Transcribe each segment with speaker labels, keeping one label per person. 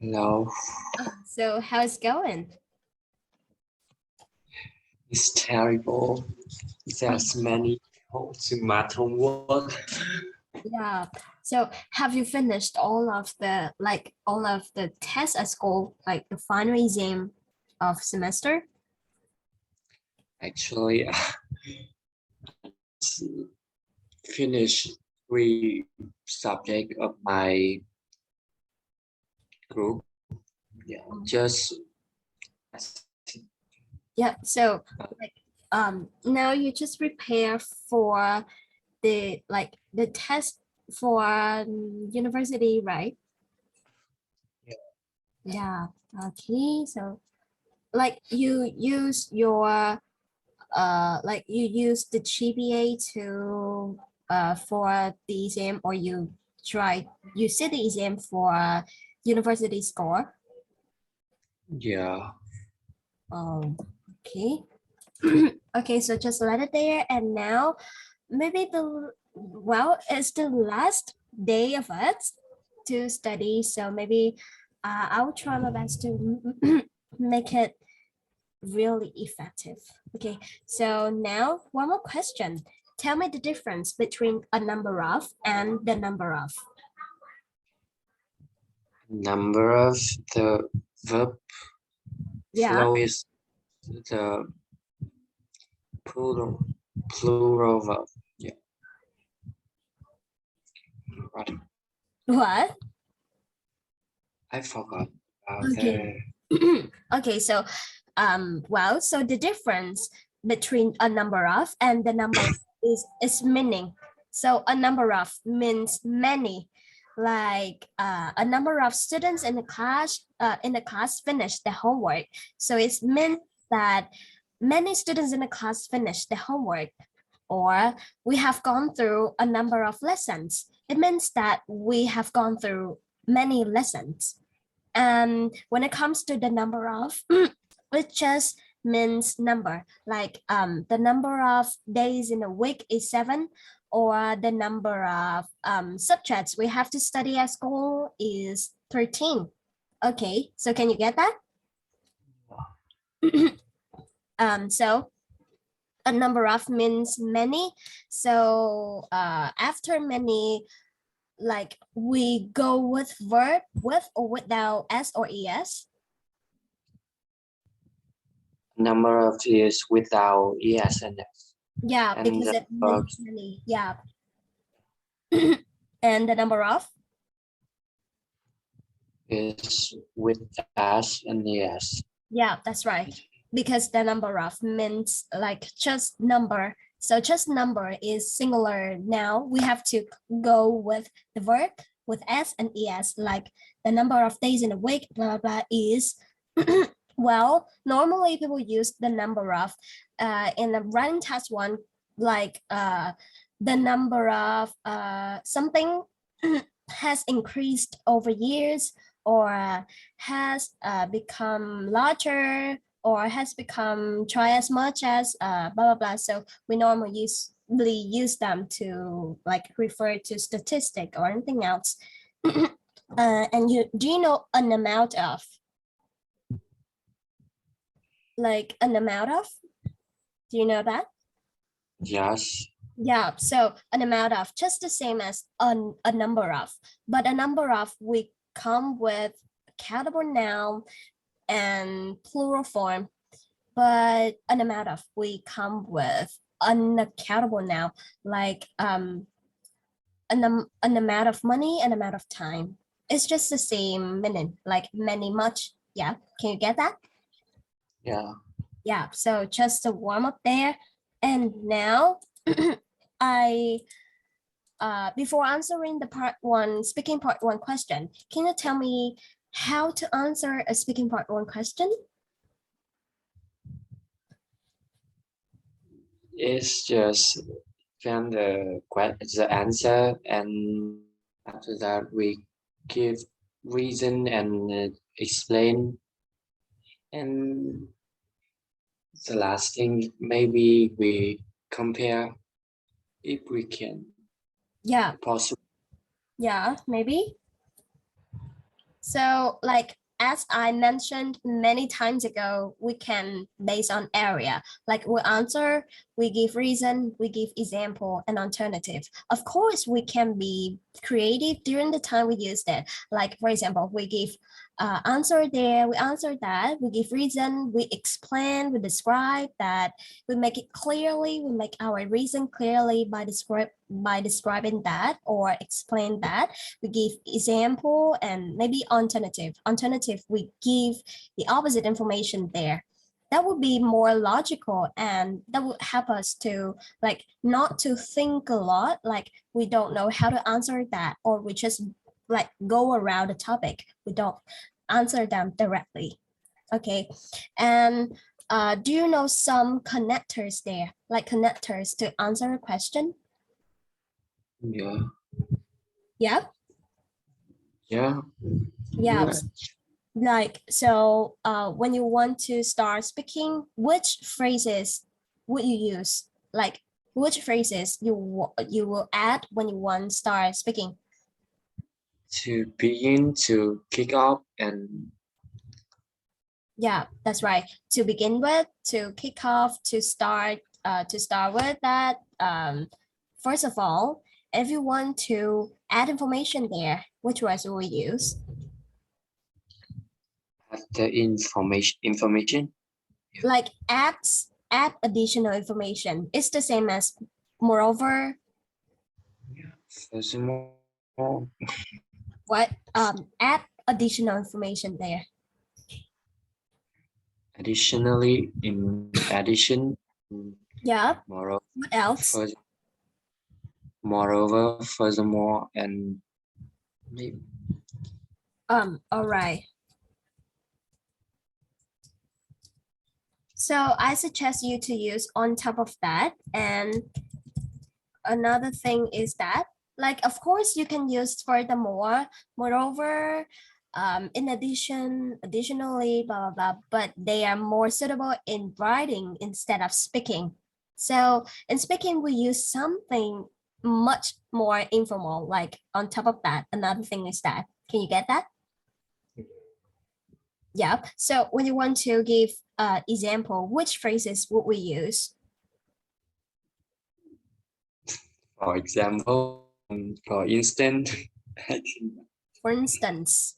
Speaker 1: Hello,
Speaker 2: So how's it going?
Speaker 1: it's terrible. There's many ultimate homework.
Speaker 2: Yeah. So have you finished all of the tests at school, like the final exam of semester?
Speaker 1: Actually, finished three subject of my group. Yeah, just
Speaker 2: Yeah. So like now you just prepare for the test for university, right?
Speaker 1: yeah.
Speaker 2: Yeah. Okay. So like you use your like you use the GPA to for the exam, or you sit the exam for university score.
Speaker 1: Yeah.
Speaker 2: Okay. Okay, so just let it there, and now maybe it's the last day of it to study, so maybe I'll try my best to make it really effective. Okay, so now one more question. Tell me the difference between a number of and the number of.
Speaker 1: Number of the verb
Speaker 2: Yeah.
Speaker 1: flow is the plural plural verb. Yeah. Right.
Speaker 2: What?
Speaker 1: I forgot about
Speaker 2: Okay.
Speaker 1: the
Speaker 2: Okay, so well, so the difference between a number of and the number is meaning. So a number of means many, like a number of students in the class finished the homework. So it's meant that many students in the class finished the homework, or we have gone through a number of lessons. It means that we have gone through many lessons. And when it comes to the number of, it just means number, like the number of days in a week is 7, or the number of subjects we have to study at school is 13. Okay, so can you get that? So a number of means many. So after many, like we go with verb with or without s or es.
Speaker 1: number of is without yes and yes.
Speaker 2: Yeah,
Speaker 1: And
Speaker 2: because
Speaker 1: the
Speaker 2: it
Speaker 1: verb
Speaker 2: means many. Yeah. And the number of.
Speaker 1: is with S and yes.
Speaker 2: Yeah, that's right. Because the number of means like just number. So just number is singular. Now we have to go with the verb with s and es, like the number of days in a week, blah, blah, blah, is well, normally people use the number of in the writing test one, like the number of something has increased over years, or has become larger, or has become twice as much as blah blah blah. So we normally use them to like refer to statistic or anything else. And do you know an amount of, like an amount of? Do you know that?
Speaker 1: Yes.
Speaker 2: Yeah, so an amount of just the same as a number of, but a number of we come with countable noun and plural form, but an amount of we come with unaccountable noun, like an amount of money, an amount of time. It's just the same meaning, like many, much. Yeah, can you get that?
Speaker 1: Yeah.
Speaker 2: Yeah, so just a warm up there. And now I before answering the speaking part one question, can you tell me how to answer a speaking part one question?
Speaker 1: It's just find the answer, and after that we give reason and explain, and the last thing maybe we compare if we can
Speaker 2: Yeah,
Speaker 1: possible.
Speaker 2: yeah, maybe. So like, as I mentioned many times ago, we can base on area. Like we answer, we give reason, we give example and alternative. Of course, we can be creative during the time we use that. Like for example, we give answer there, we answer that, we give reason, we explain, we describe that, we make it clearly, we make our reason clearly by describing that or explain that. We give example and maybe alternative we give the opposite information there. That would be more logical, and that would help us to like not to think a lot, like we don't know how to answer that, or we just like go around the topic, we don't answer them directly. Okay. And do you know some connectors there, like connectors to answer a question?
Speaker 1: Yeah.
Speaker 2: Yep.
Speaker 1: Yeah.
Speaker 2: Yeah.
Speaker 1: Yeah.
Speaker 2: Like, so when you want to start speaking, which phrases would you use? Like, which phrases you will add when you want to start speaking?
Speaker 1: To begin, to kick off, and
Speaker 2: Yeah, that's right. To begin with, to kick off, to start with that. First of all, if you want to add information there, which words will we use?
Speaker 1: add the information.
Speaker 2: Like add additional information. It's the same as moreover.
Speaker 1: Furthermore,
Speaker 2: What add additional information there.
Speaker 1: additionally, in addition,
Speaker 2: Yeah.
Speaker 1: moreover,
Speaker 2: What else?
Speaker 1: moreover, furthermore, and maybe
Speaker 2: All right. So I suggest you to use on top of that. And another thing is that, like, of course, you can use furthermore, moreover, in addition, additionally, blah, blah, blah, but they are more suitable in writing instead of speaking. So in speaking, we use something much more informal, like on top of that. Another thing is that, can you get that? Yeah. So when you want to give example, which phrases would we use?
Speaker 1: for example, for instance, I think
Speaker 2: For instance,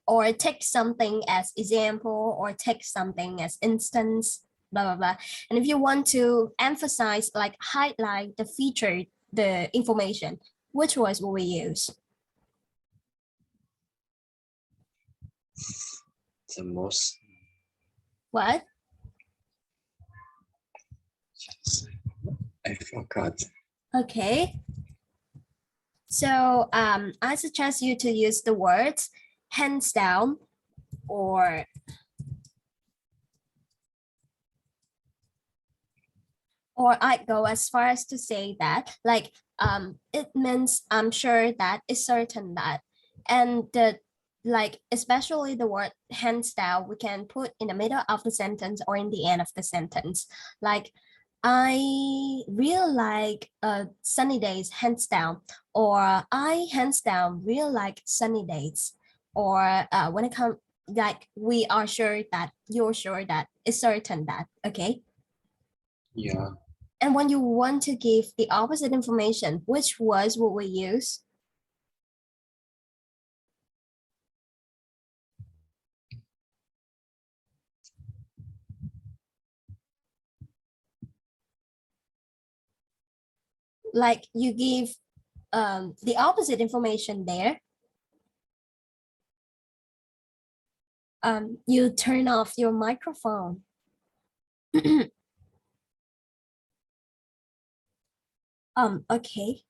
Speaker 2: or take something as example, or take something as instance, blah, blah, blah. And if you want to emphasize, like highlight the feature, the information, which words will we use?
Speaker 1: the most.
Speaker 2: What?
Speaker 1: I forgot.
Speaker 2: Okay. So I suggest you to use the words hands down, or I go as far as to say that, like, it means I'm sure that, it's certain that, and the, like, especially the word hands down, we can put in the middle of the sentence or in the end of the sentence. Like, I really like sunny days, hands down, or I hands down really like sunny days, or when it comes, like, we are sure that, you're sure that, it's certain that. Okay.
Speaker 1: Yeah.
Speaker 2: And when you want to give the opposite information, which words will we use? Like, you give the opposite information there. You turn off your microphone. Okay.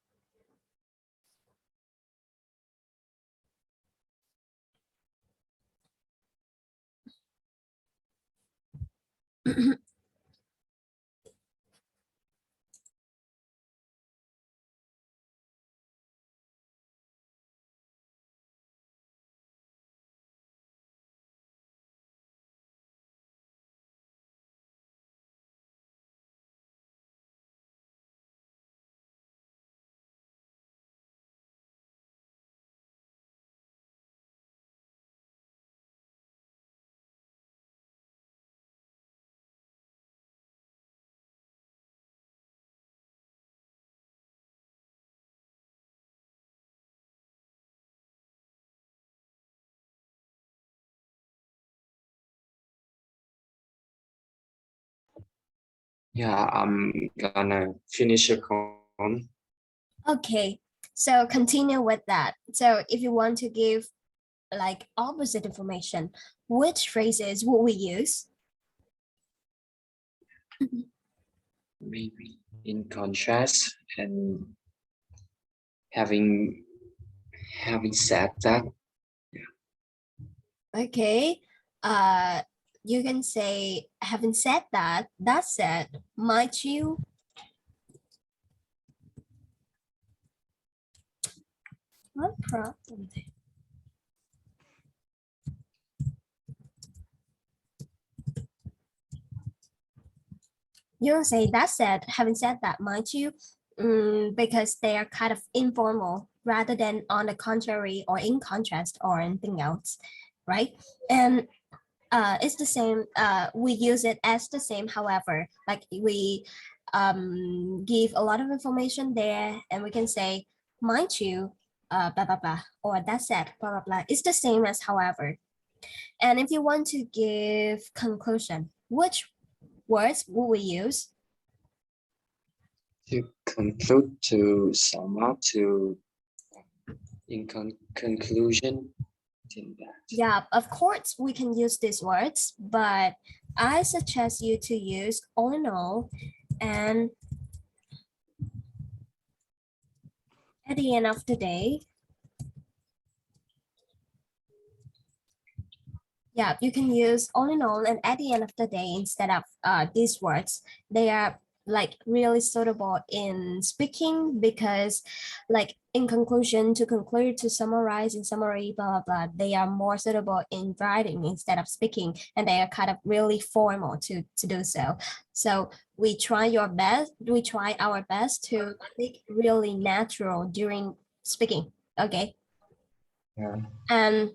Speaker 1: Yeah, I'm gonna finish a cone.
Speaker 2: Okay, so continue with that. So if you want to give like opposite information, which phrases would we use?
Speaker 1: Maybe in contrast, and having said that,
Speaker 2: Okay, you can say, having said that, that said, might you? What problem? You don't say that said, having said that, might you? Because they are kind of informal rather than on the contrary or in contrast or anything else, right? And it's the same. We use it as the same. However, like we give a lot of information there, and we can say, mind you, blah blah blah, or that said, blah blah blah. It's the same as however. And if you want to give conclusion, which words will we use?
Speaker 1: to conclude, to sum up, to in conclusion, I think that.
Speaker 2: Yeah, of course we can use these words, but I suggest you to use all in all, and at the end of the day, yeah, you can use all in all, and at the end of the day, instead of these words, they are like really suitable in speaking because, like in conclusion, to conclude, to summarize, in summary, blah blah blah, they are more suitable in writing instead of speaking, and they are kind of really formal to do so. So we try our best to speak really natural during speaking. Okay,
Speaker 1: Yeah.
Speaker 2: and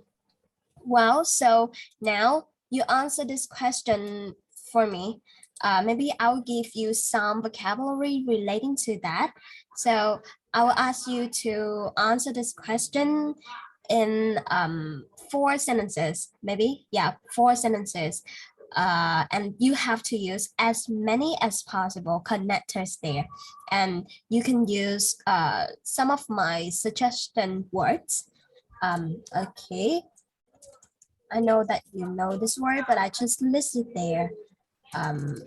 Speaker 2: well, so now you answer this question for me. Maybe I'll give you some vocabulary relating to that. So I will ask you to answer this question in 4 sentences, maybe. Yeah, 4 sentences. And you have to use as many as possible connectors there. And you can use some of my suggestion words. Okay. I know that you know this word, but I just listed there. Do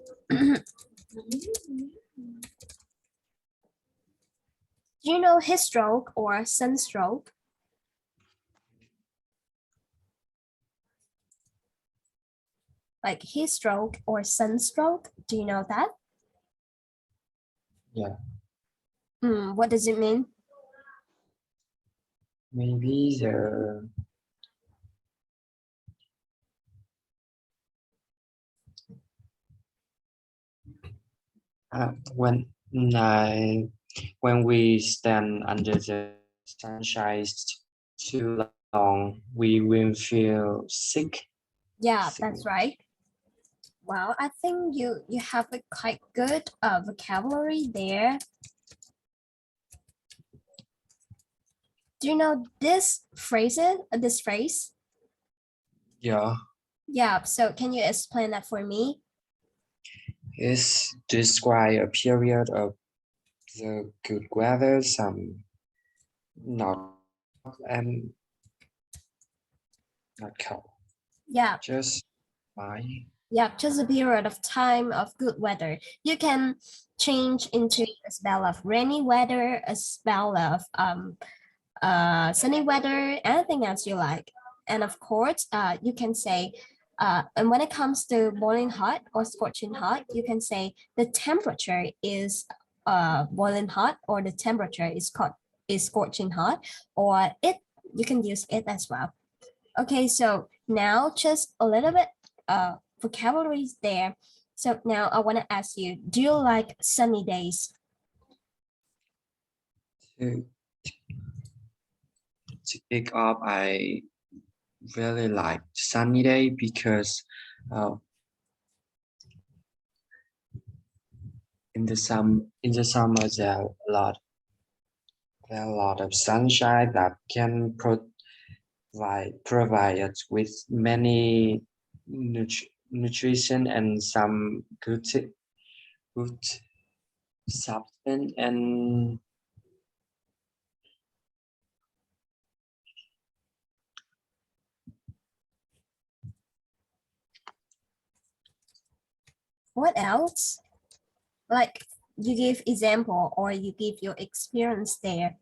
Speaker 2: you know his stroke or sunstroke? Like heat stroke or sunstroke? Do you know that?
Speaker 1: Yeah.
Speaker 2: What does it mean?
Speaker 1: Maybe the when I when we stand under the sunshine too long, we will feel sick.
Speaker 2: Yeah, that's right. Well, I think you have a quite good vocabulary there. Do you know this phrases? This phrase?
Speaker 1: Yeah,
Speaker 2: Yeah. So can you explain that for me?
Speaker 1: it's describe a period of the good weather, some not and not cold,
Speaker 2: Yeah.
Speaker 1: just fine.
Speaker 2: Yeah, just a period of time of good weather. You can change into a spell of rainy weather, a spell of sunny weather, anything else you like. And of course, you can say, and when it comes to boiling hot or scorching hot, you can say the temperature is boiling hot or the temperature is scorching hot, or it you can use it as well. Okay, so now just a little bit vocabulary is there. So now I want to ask you, do you like sunny days?
Speaker 1: To, to pick up, I really like sunny day because uh, in the summer there are a lot of sunshine that can provide us with many nutrition and some good substance and
Speaker 2: What else? Like you give example or you give your experience there.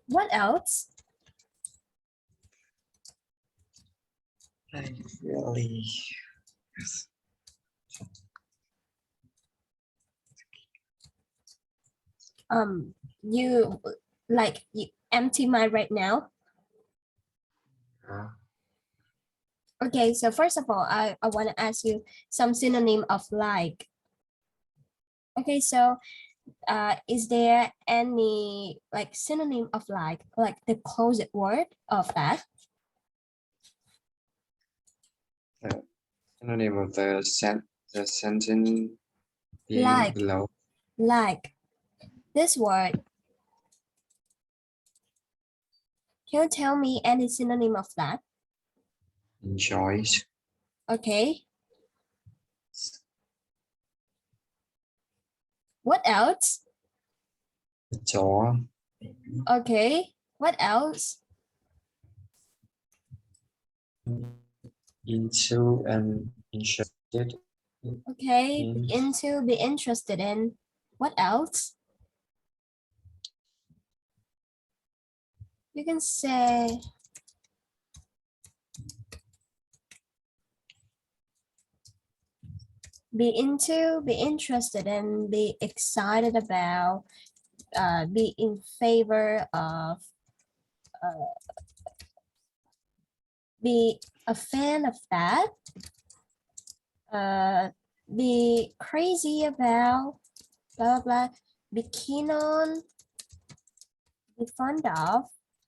Speaker 2: What else?
Speaker 1: I really
Speaker 2: You like you empty mind right now. Okay, so first of all, I want to ask you some synonym of like. Okay, so is there any like synonym of like the closed word of that?
Speaker 1: synonym of the sentence being
Speaker 2: Like,
Speaker 1: below.
Speaker 2: like this word. Can you tell me any synonym of that?
Speaker 1: Enjoys.
Speaker 2: Okay. What else?
Speaker 1: Adore.
Speaker 2: Okay. What else?
Speaker 1: Into and interested
Speaker 2: Okay.
Speaker 1: in.
Speaker 2: Be into, be interested in. What else? You can say be into, be interested in, be excited about, be in favor of, be a fan of that, be crazy about, blah, blah, blah, be keen on, be fond of.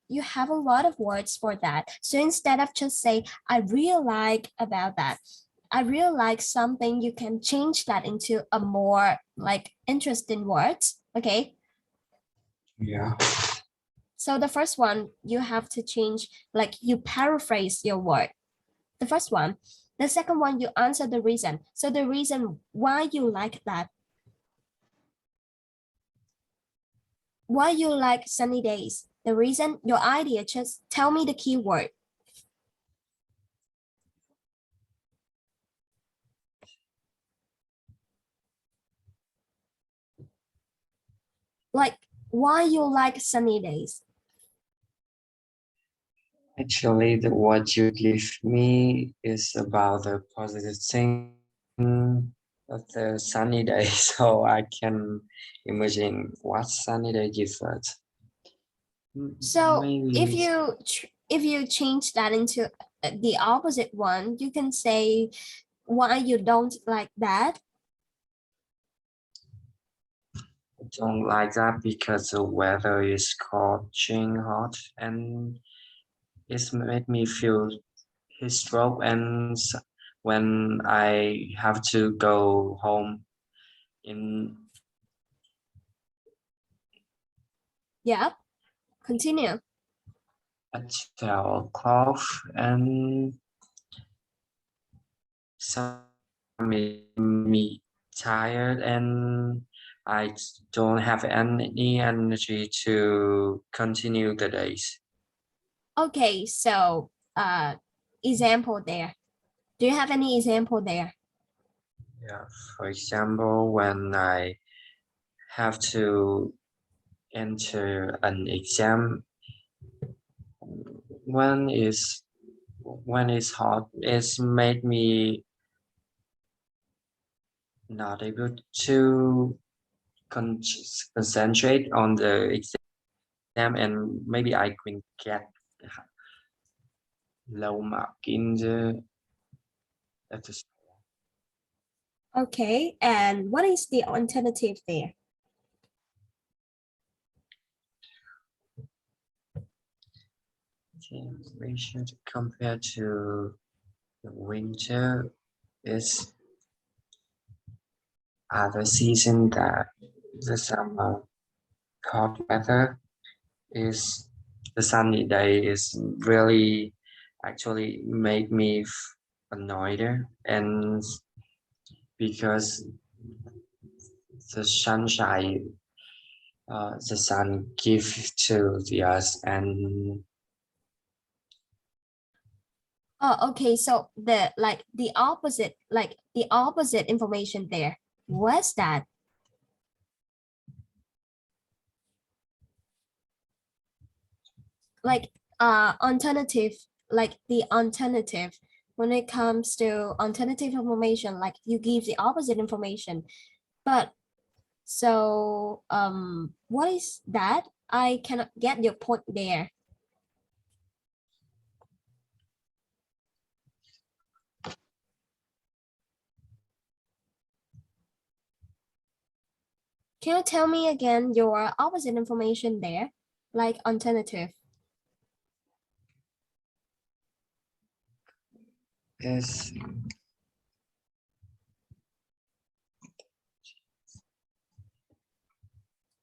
Speaker 2: You have a lot of words for that. So instead of just say, I really like about that, I really like something, you can change that into a more like interesting words. Okay.
Speaker 1: Yeah.
Speaker 2: So the first one, you have to change, like you paraphrase your word. The first one. The second one, you answer the reason. So the reason why you like that. Why you like sunny days. The reason, your idea, just tell me the keyword. Like, why you like sunny days?
Speaker 1: Actually, what you give me is about the positive thing of the sunny day, so I can imagine what sunny day gives us.
Speaker 2: So
Speaker 1: Maybe
Speaker 2: if you change that into the opposite one, you can say why you don't like that.
Speaker 1: I don't like that because the weather is scorching hot and it's made me feel heat stroke and when I have to go home in
Speaker 2: Yeah, continue.
Speaker 1: at 12 o'clock and some me tired and I don't have any energy to continue the days.
Speaker 2: Okay, so example there. Do you have any example there?
Speaker 1: Yeah, for example, when I have to enter an exam, when is when it's hot, it's made me not able to concentrate on the exam and maybe I can get low mark in the at the
Speaker 2: Okay, and what is the alternative there?
Speaker 1: temperature compared to the winter is other season that the summer hot weather is the sunny day is really actually make me annoyed and because the sunshine the sun give to the us and
Speaker 2: Oh, okay. So the opposite information there. What's that? Like alternative, like the alternative. When it comes to alternative information, like you give the opposite information. But so what is that? I cannot get your point there. Can you tell me again your opposite information there? Like alternative.
Speaker 1: is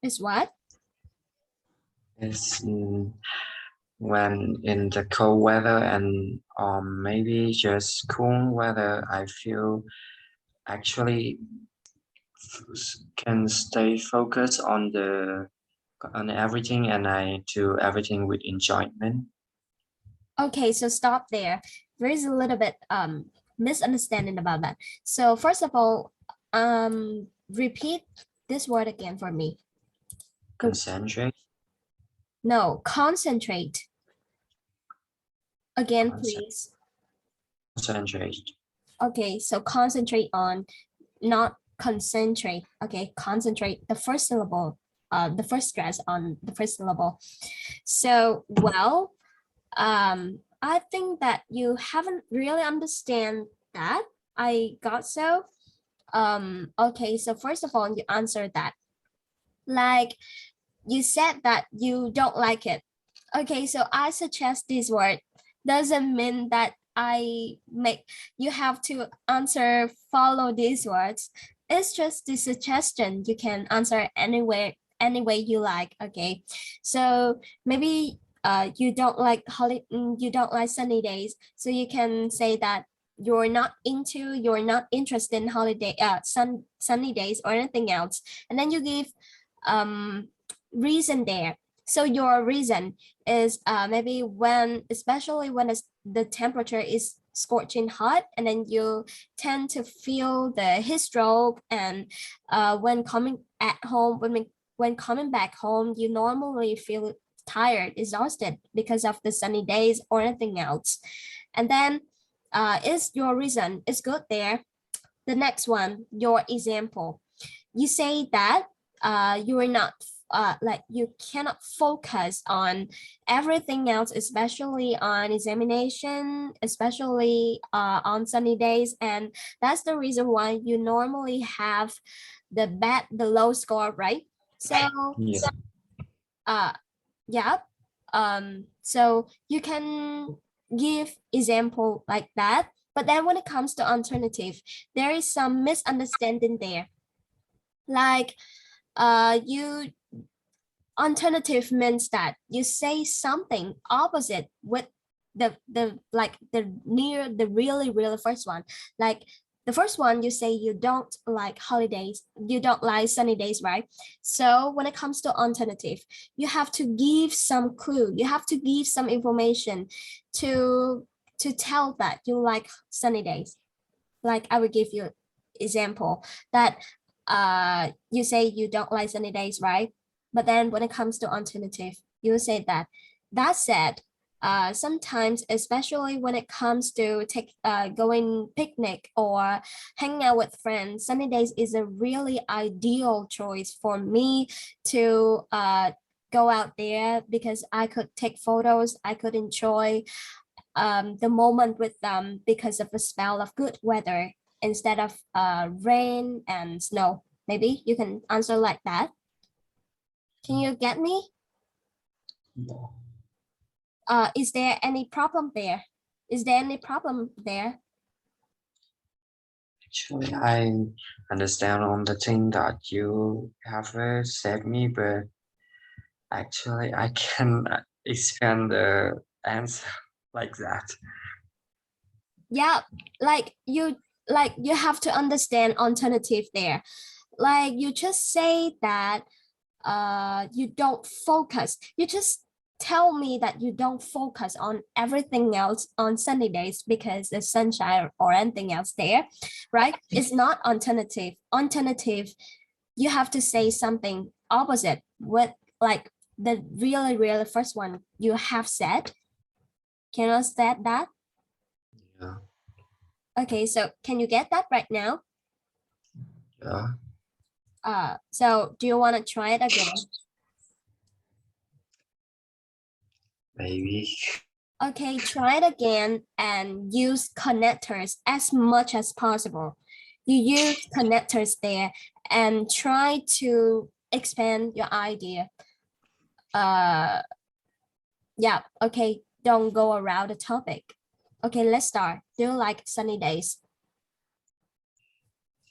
Speaker 2: Is what?
Speaker 1: is when in the cold weather and maybe just cool weather I feel actually can stay focused on everything and I do everything with enjoyment.
Speaker 2: Okay, so stop there. There is a little bit misunderstanding about that. So first of all, repeat this word again for me.
Speaker 1: Concentrate,
Speaker 2: No, concentrate. Again,
Speaker 1: concent-
Speaker 2: please.
Speaker 1: concentrate,
Speaker 2: Okay, so concentrate on, not concentrate. Okay, concentrate the first syllable, the first stress on the first syllable. So, well, I think that you haven't really understand that. I got so. Okay, so first of all, you answered that. Like you said that you don't like it. Okay, so I suggest this word doesn't mean that I make you have to answer follow these words. It's just the suggestion. You can answer anywhere any way you like. Okay, so maybe you don't like you don't like sunny days, so you can say that you're not interested in holiday sunny days or anything else, and then you give um reason there. So your reason is maybe when, especially when the temperature is scorching hot, and then you tend to feel the heat stroke, and when coming at home, when coming back home, you normally feel tired, exhausted because of the sunny days or anything else. And then is your reason is good there. The next one, your example, you say that you are not like you cannot focus on everything else, especially on examination, especially on sunny days, and that's the reason why you normally have the low score, right? So
Speaker 1: yeah,
Speaker 2: uh yeah, so you can give example like that. But then when it comes to alternative, there is some misunderstanding there. Like you alternative means that you say something opposite with the like the near the really first one. Like the first one, you say you don't like holidays, you don't like sunny days, right? So when it comes to alternative, you have to give some clue, you have to give some information to tell that you like sunny days. Like I will give you example that you say you don't like sunny days, right? But then when it comes to alternative, you say that that said, sometimes, especially when it comes to take going picnic or hanging out with friends, sunny days is a really ideal choice for me to go out there, because I could take photos, I could enjoy the moment with them because of the spell of good weather instead of rain and snow. Maybe you can answer like that. Can you get me? Is there any problem there? Is there any problem there?
Speaker 1: Actually, I understand on the thing that you have said me, but actually I can expand the answer like that.
Speaker 2: Yeah, like you have to understand alternative there. Like you just say that you don't focus. You just tell me that you don't focus on everything else on sunny days because the sunshine or anything else there, right? It's not alternative. Alternative, you have to say something opposite with like the really first one you have said. Can you say that?
Speaker 1: Yeah,
Speaker 2: Okay, so can you get that right now?
Speaker 1: yeah,
Speaker 2: So do you want to try it again?
Speaker 1: maybe.
Speaker 2: Okay, try it again and use connectors as much as possible. You use connectors there and try to expand your idea. Uh, yeah, okay, don't go around the topic. Okay, let's start. Do you like sunny days?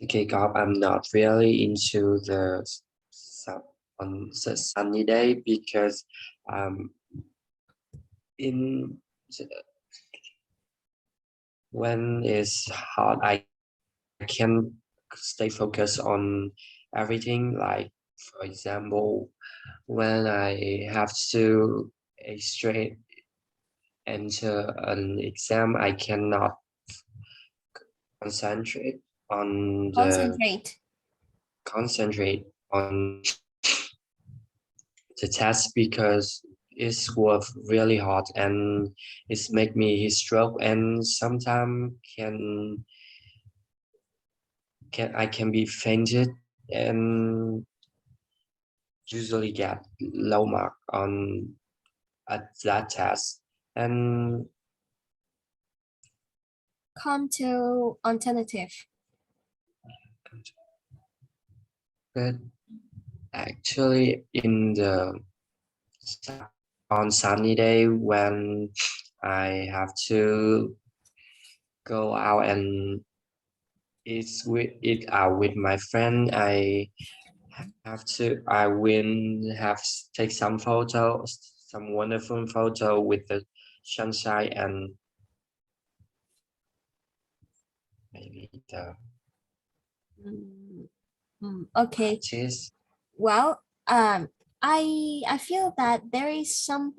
Speaker 1: Okay, God, I'm not really into the sun on the sunny day because um in when it's hot, I can stay focused on everything. Like for example, when I have to straight enter an exam, I cannot concentrate on the
Speaker 2: Concentrate.
Speaker 1: concentrate on the test because it's was really hot and it's make me stroke and sometimes can I can be fainted and usually get low mark on at that test and
Speaker 2: Come to alternative.
Speaker 1: but actually in the on sunny day when I have to go out and eat out with my friend. I will have take some photos, some wonderful photo with the sunshine and maybe the
Speaker 2: Mm, okay.
Speaker 1: artist.
Speaker 2: Well, I feel that there is some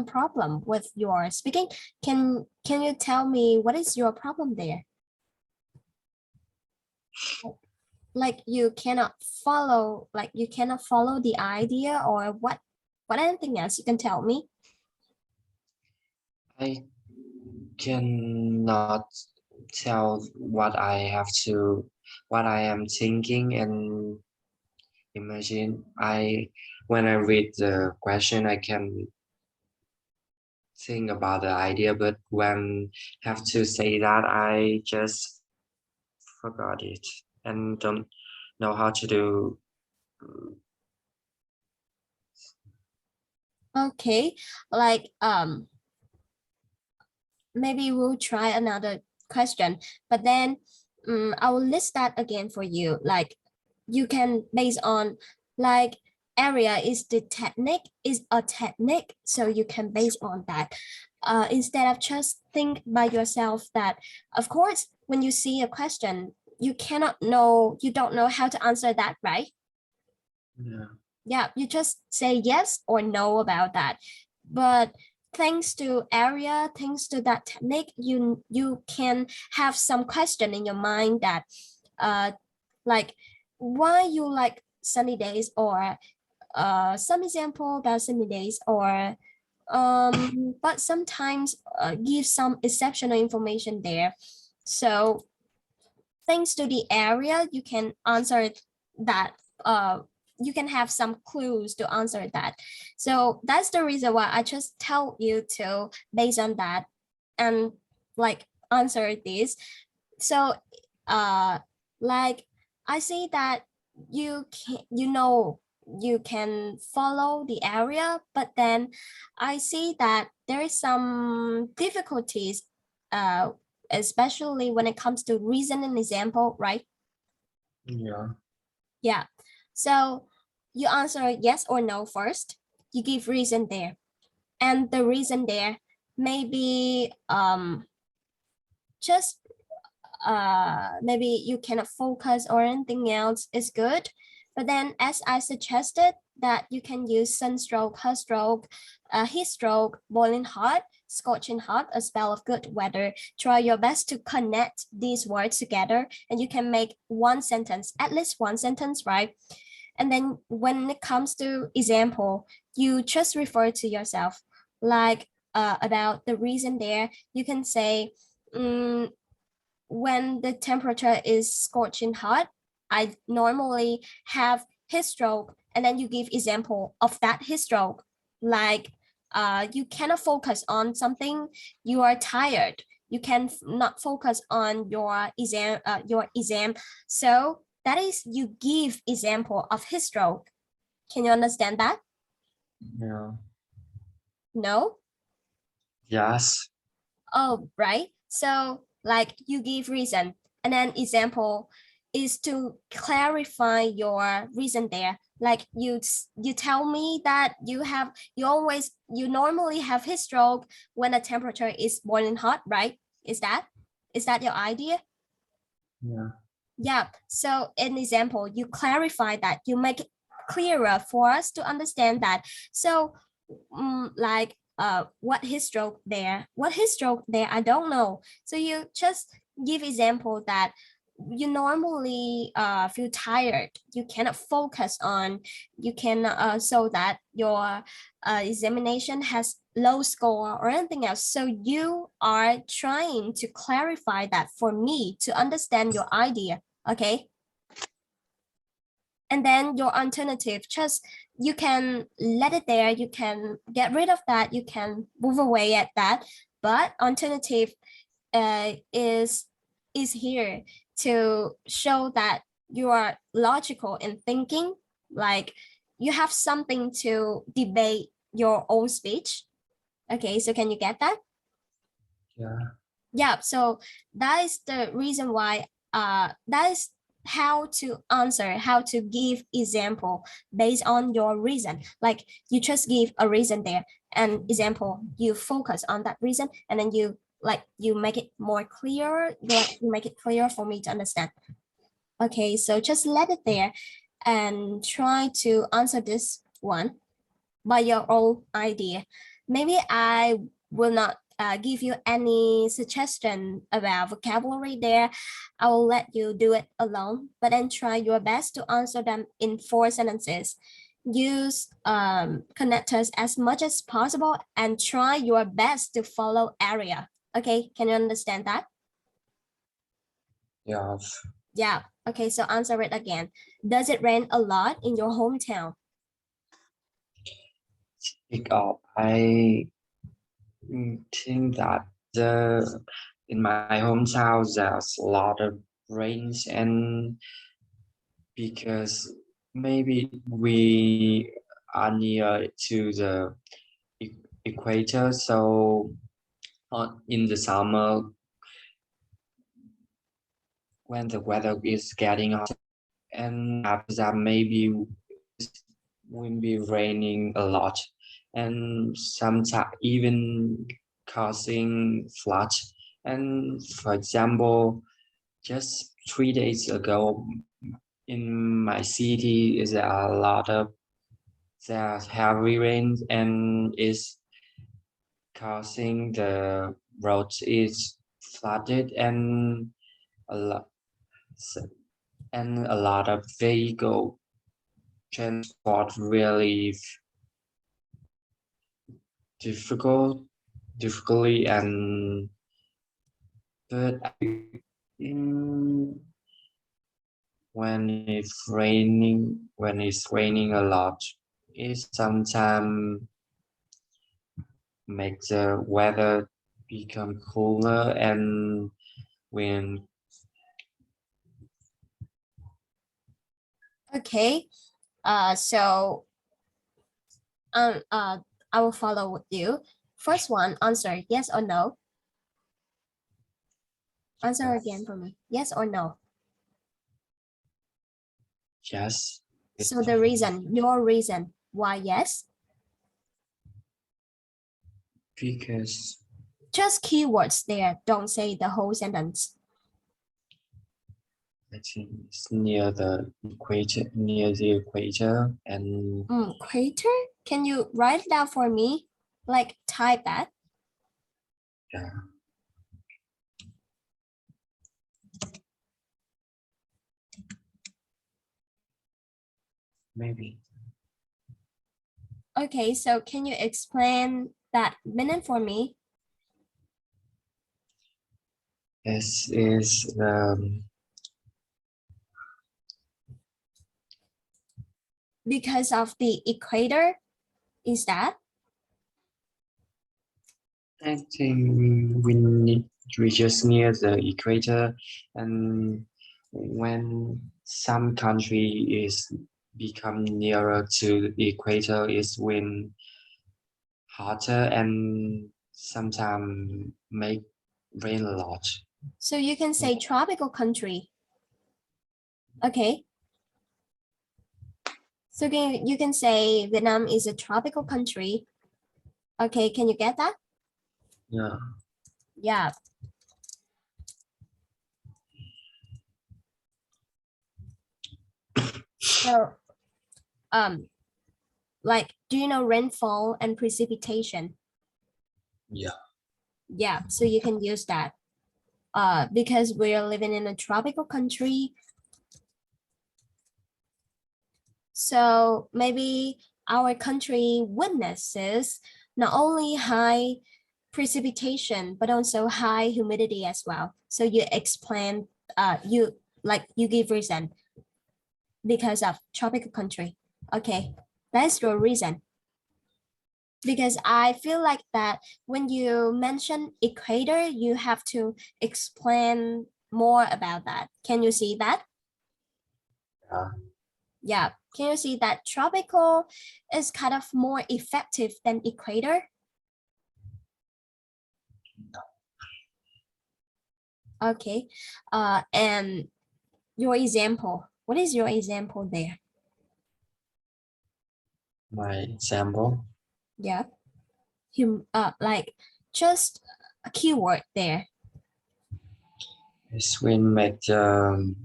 Speaker 2: problem with your speaking. Can you tell me what is your problem there? Like you cannot follow the idea or what anything else you can tell me?
Speaker 1: I cannot tell what I am thinking and imagine. When I read the question, I can think about the idea, but when have to say that, I just forgot it and don't know how to do.
Speaker 2: Okay, like maybe we'll try another question, but then I will list that again for you. Like you can base on like area is a technique, so you can base on that. Instead of just think by yourself that, of course, when you see a question, you don't know how to answer that, right?
Speaker 1: Yeah,
Speaker 2: Yeah, you just say yes or no about that. But thanks to area, thanks to that technique, you can have some question in your mind that uh like why you like sunny days, or some example about sunny days, or but sometimes give some exceptional information there. So thanks to the area, you can answer that. You can have some clues to answer that. So that's the reason why I just tell you to based on that and like answer this. So uh like I see that you can follow the area, but then I see that there is some difficulties uh especially when it comes to reason and example, right?
Speaker 1: Yeah.
Speaker 2: Yeah. So you answer yes or no first. You give reason there. And the reason there maybe just maybe you cannot focus or anything else is good. But then as I suggested that you can use sunstroke, heat stroke, boiling hot, scorching hot, a spell of good weather. Try your best to connect these words together and you can make one sentence, at least one sentence, right? And then when it comes to example, you just refer to yourself, like about the reason there. You can say, when the temperature is scorching hot, I normally have heat stroke. And then you give example of that heat stroke, like you cannot focus on something, you are tired, you can not focus on your exam. So that is, you give example of heat stroke. Can you understand that?
Speaker 1: Yeah.
Speaker 2: No?
Speaker 1: Yes.
Speaker 2: Oh, right. So like you give reason and then example is to clarify your reason there. Like you tell me that you normally have heat stroke when the temperature is boiling hot, right? Is that your idea?
Speaker 1: Yeah.
Speaker 2: Yeah. So in example, you clarify that, you make it clearer for us to understand that. So like what his stroke there, I don't know. So you just give example that you normally feel tired, you cannot focus on, you can so that your examination has low score or anything else. So you are trying to clarify that for me to understand your idea. Okay. And then your alternative, just you can let it there, you can get rid of that, you can move away at that. But alternative is here to show that you are logical in thinking, like you have something to debate your own speech. Okay, so can you get that?
Speaker 1: Yeah.
Speaker 2: Yeah, so that is the reason why that is how to answer, how to give example based on your reason. Like you just give a reason there and example, you focus on that reason and then you make it more clear, you make it clear for me to understand. Okay, so just let it there and try to answer this one by your own idea. Maybe I will not give you any suggestion about vocabulary there. I will let you do it alone, but then try your best to answer them in 4 sentences. Use connectors as much as possible and try your best to follow area. Okay, can you understand that?
Speaker 1: Yeah.
Speaker 2: Yeah. Okay, so answer it again. Does it rain a lot in your hometown?
Speaker 1: Pick up. I think that the in my hometown there's a lot of rains, and because maybe we are near to the equator, so in the summer when the weather is getting hot, and after that maybe will be raining a lot, and sometimes even causing flood. And for example, just 3 days ago in my city is a lot of there's heavy rain and is causing the roads is flooded, a lot and a lot of vehicle transport really difficult difficultly. And but in, when it's raining a lot, it sometimes makes the weather become cooler. And when
Speaker 2: Okay. So um, uh, I will follow with you. First one, answer yes or no. Answer again for me. Yes or no?
Speaker 1: Yes.
Speaker 2: So the reason, your reason why yes?
Speaker 1: Because
Speaker 2: Just keywords there. Don't say the whole sentence.
Speaker 1: I think it's near the equator, and
Speaker 2: Equator? Can you write it down for me? Like type that.
Speaker 1: yeah, maybe
Speaker 2: Okay, so can you explain that meaning for me?
Speaker 1: this is
Speaker 2: Because of the equator, is that?
Speaker 1: I think we just near the equator, and when some country is become nearer to the equator, is when hotter and sometimes make rain a lot.
Speaker 2: So you can say tropical country. Okay. So you can say Vietnam is a tropical country. Okay, can you get that?
Speaker 1: Yeah,
Speaker 2: Yeah. So, like, do you know rainfall and precipitation?
Speaker 1: yeah,
Speaker 2: Yeah, so you can use that. Because we're living in a tropical country, so maybe our country witnesses not only high precipitation but also high humidity as well. So you explain, you give reason because of tropical country. Okay, that's your reason. Because I feel like that when you mention equator, you have to explain more about that. Can you see that?
Speaker 1: yeah.
Speaker 2: Yeah. Can you see that tropical is kind of more effective than equator? Okay. And your example, what is your example there?
Speaker 1: My example
Speaker 2: Yeah. Like just a keyword there.
Speaker 1: is when make the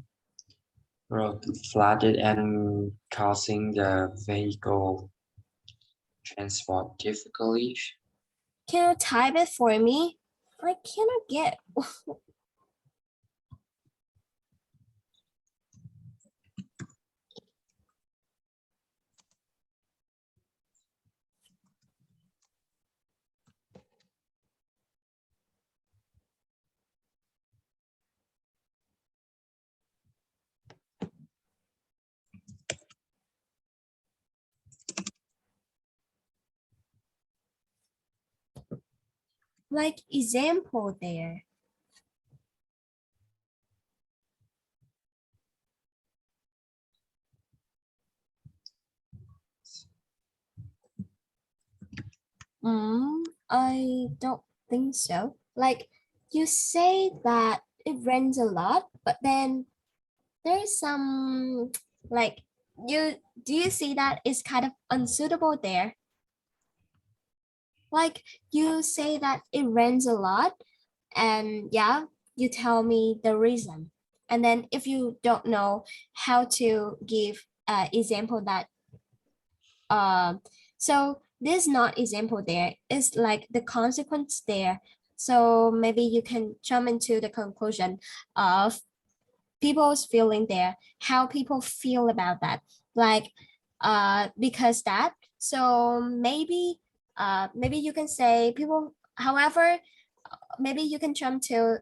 Speaker 1: road flooded and causing the vehicle transport difficulty.
Speaker 2: Can you type it for me? I cannot get. Like example there. I don't think so. Like you say that it rains a lot, but then there's some like you do you see that it's kind of unsuitable there? Like you say that it rains a lot, and yeah, you tell me the reason. And then if you don't know how to give example that so this not example there, it's like the consequence there. So maybe you can jump into the conclusion of people's feeling there, how people feel about that, like because that, so maybe you can say people, however, maybe you can jump to